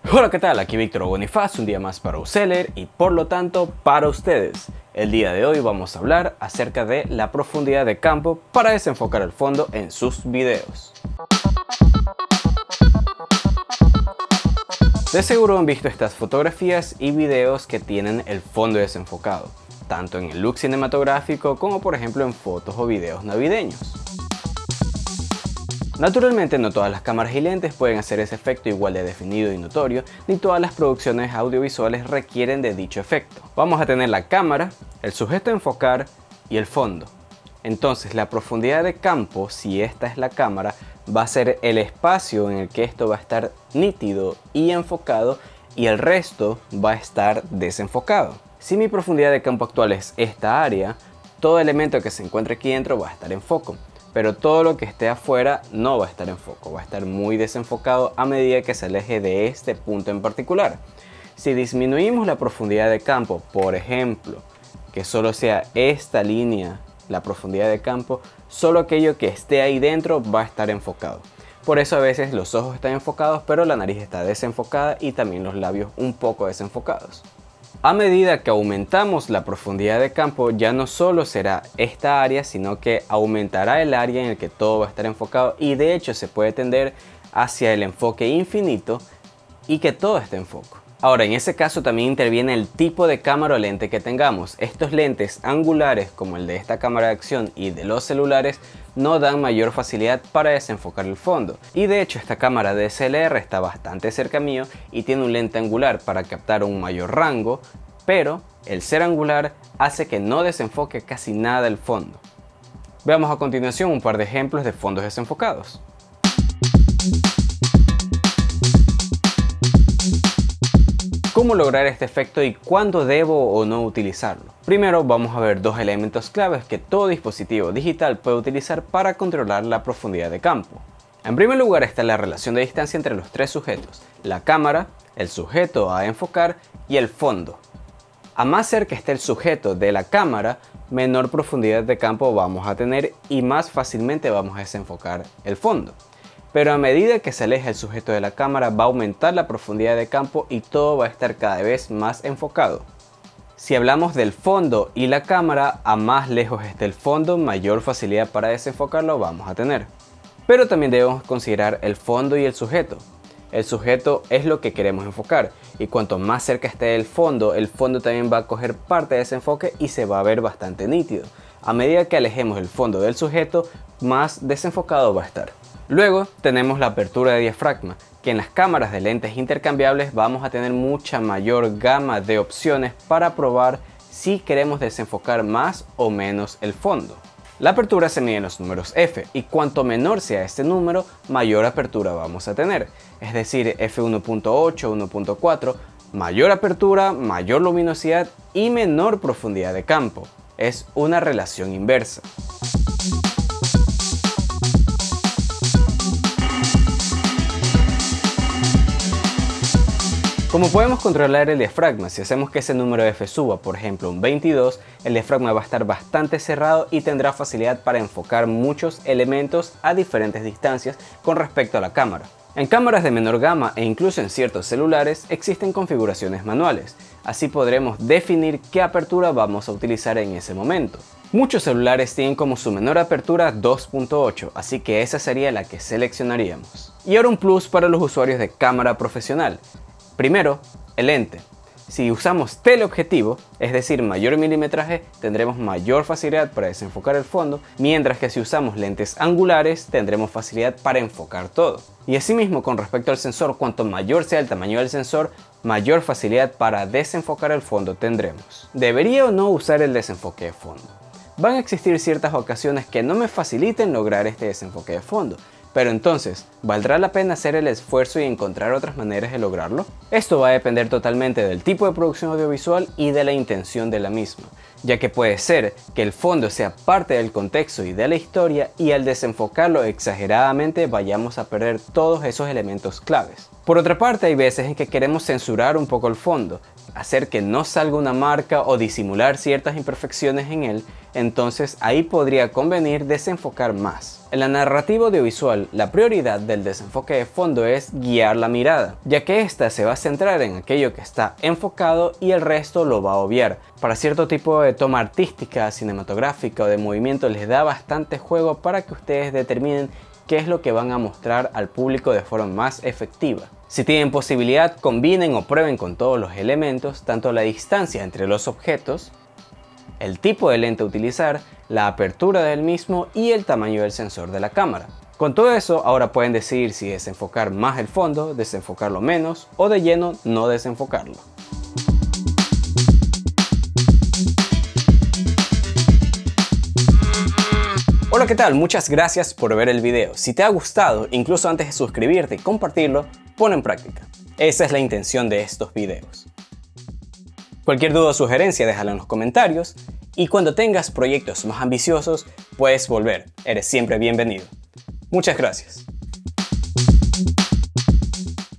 Hola, ¿qué tal? Aquí Víctor Bonifaz, un día más para Useller y por lo tanto para ustedes. El día de hoy vamos a hablar acerca de la profundidad de campo para desenfocar el fondo en sus videos. De seguro han visto estas fotografías y videos que tienen el fondo desenfocado, tanto en el look cinematográfico como por ejemplo en fotos o videos navideños. Naturalmente no todas las cámaras y lentes pueden hacer ese efecto igual de definido y notorio, ni todas las producciones audiovisuales requieren de dicho efecto. Vamos a tener la cámara, el sujeto a enfocar y el fondo. Entonces la profundidad de campo, si esta es la cámara, va a ser el espacio en el que esto va a estar nítido y enfocado y el resto va a estar desenfocado. Si mi profundidad de campo actual es esta área, todo elemento que se encuentre aquí dentro va a estar en foco. Pero todo lo que esté afuera no va a estar en foco, va a estar muy desenfocado a medida que se aleje de este punto en particular. Si disminuimos la profundidad de campo, por ejemplo, que solo sea esta línea, la profundidad de campo, solo aquello que esté ahí dentro va a estar enfocado. Por eso a veces los ojos están enfocados, pero la nariz está desenfocada y también los labios un poco desenfocados. A medida que aumentamos la profundidad de campo, ya no solo será esta área, sino que aumentará el área en el que todo va a estar enfocado y de hecho se puede tender hacia el enfoque infinito y que todo esté en foco. Ahora, en ese caso también interviene el tipo de cámara o lente que tengamos. Estos lentes angulares, como el de esta cámara de acción y de los celulares, no dan mayor facilidad para desenfocar el fondo. Y de hecho esta cámara DSLR está bastante cerca mío y tiene un lente angular para captar un mayor rango, pero el ser angular hace que no desenfoque casi nada el fondo. Veamos a continuación un par de ejemplos de fondos desenfocados. ¿Cómo lograr este efecto y cuándo debo o no utilizarlo? Primero vamos a ver dos elementos claves que todo dispositivo digital puede utilizar para controlar la profundidad de campo. En primer lugar está la relación de distancia entre los tres sujetos, la cámara, el sujeto a enfocar y el fondo. A más cerca esté el sujeto de la cámara, menor profundidad de campo vamos a tener y más fácilmente vamos a desenfocar el fondo. Pero a medida que se aleja el sujeto de la cámara va a aumentar la profundidad de campo y todo va a estar cada vez más enfocado. Si hablamos del fondo y la cámara, a más lejos esté el fondo, mayor facilidad para desenfocarlo vamos a tener. Pero también debemos considerar el fondo y el sujeto. El sujeto es lo que queremos enfocar y cuanto más cerca esté el fondo también va a coger parte de ese enfoque y se va a ver bastante nítido. A medida que alejemos el fondo del sujeto, más desenfocado va a estar. Luego tenemos la apertura de diafragma, que en las cámaras de lentes intercambiables vamos a tener mucha mayor gama de opciones para probar si queremos desenfocar más o menos el fondo. La apertura se mide en los números f y cuanto menor sea este número, mayor apertura vamos a tener. Es decir, f1.8, 1.4, mayor apertura, mayor luminosidad y menor profundidad de campo. Es una relación inversa. Como podemos controlar el diafragma, si hacemos que ese número f suba, por ejemplo un 22, el diafragma va a estar bastante cerrado y tendrá facilidad para enfocar muchos elementos a diferentes distancias con respecto a la cámara. En cámaras de menor gama e incluso en ciertos celulares existen configuraciones manuales, así podremos definir qué apertura vamos a utilizar en ese momento. Muchos celulares tienen como su menor apertura 2.8, así que esa sería la que seleccionaríamos. Y ahora un plus para los usuarios de cámara profesional. Primero, el lente. Si usamos teleobjetivo, es decir, mayor milimetraje, tendremos mayor facilidad para desenfocar el fondo, mientras que si usamos lentes angulares, tendremos facilidad para enfocar todo. Y asimismo, con respecto al sensor, cuanto mayor sea el tamaño del sensor, mayor facilidad para desenfocar el fondo tendremos. ¿Debería o no usar el desenfoque de fondo? Van a existir ciertas ocasiones que no me faciliten lograr este desenfoque de fondo. Pero entonces, ¿valdrá la pena hacer el esfuerzo y encontrar otras maneras de lograrlo? Esto va a depender totalmente del tipo de producción audiovisual y de la intención de la misma, ya que puede ser que el fondo sea parte del contexto y de la historia y al desenfocarlo exageradamente vayamos a perder todos esos elementos claves. Por otra parte, hay veces en que queremos censurar un poco el fondo, hacer que no salga una marca o disimular ciertas imperfecciones en él, entonces ahí podría convenir desenfocar más. En la narrativa audiovisual, la prioridad del desenfoque de fondo es guiar la mirada, ya que ésta se va a centrar en aquello que está enfocado y el resto lo va a obviar. Para cierto tipo de toma artística, cinematográfica o de movimiento les da bastante juego para que ustedes determinen qué es lo que van a mostrar al público de forma más efectiva. Si tienen posibilidad, combinen o prueben con todos los elementos, tanto la distancia entre los objetos, el tipo de lente a utilizar, la apertura del mismo y el tamaño del sensor de la cámara. Con todo eso, ahora pueden decidir si desenfocar más el fondo, desenfocarlo menos o de lleno no desenfocarlo. Hola, ¿qué tal? Muchas gracias por ver el video. Si te ha gustado, incluso antes de suscribirte y compartirlo, ponlo en práctica. Esa es la intención de estos videos. Cualquier duda o sugerencia déjala en los comentarios y cuando tengas proyectos más ambiciosos puedes volver. Eres siempre bienvenido. Muchas gracias.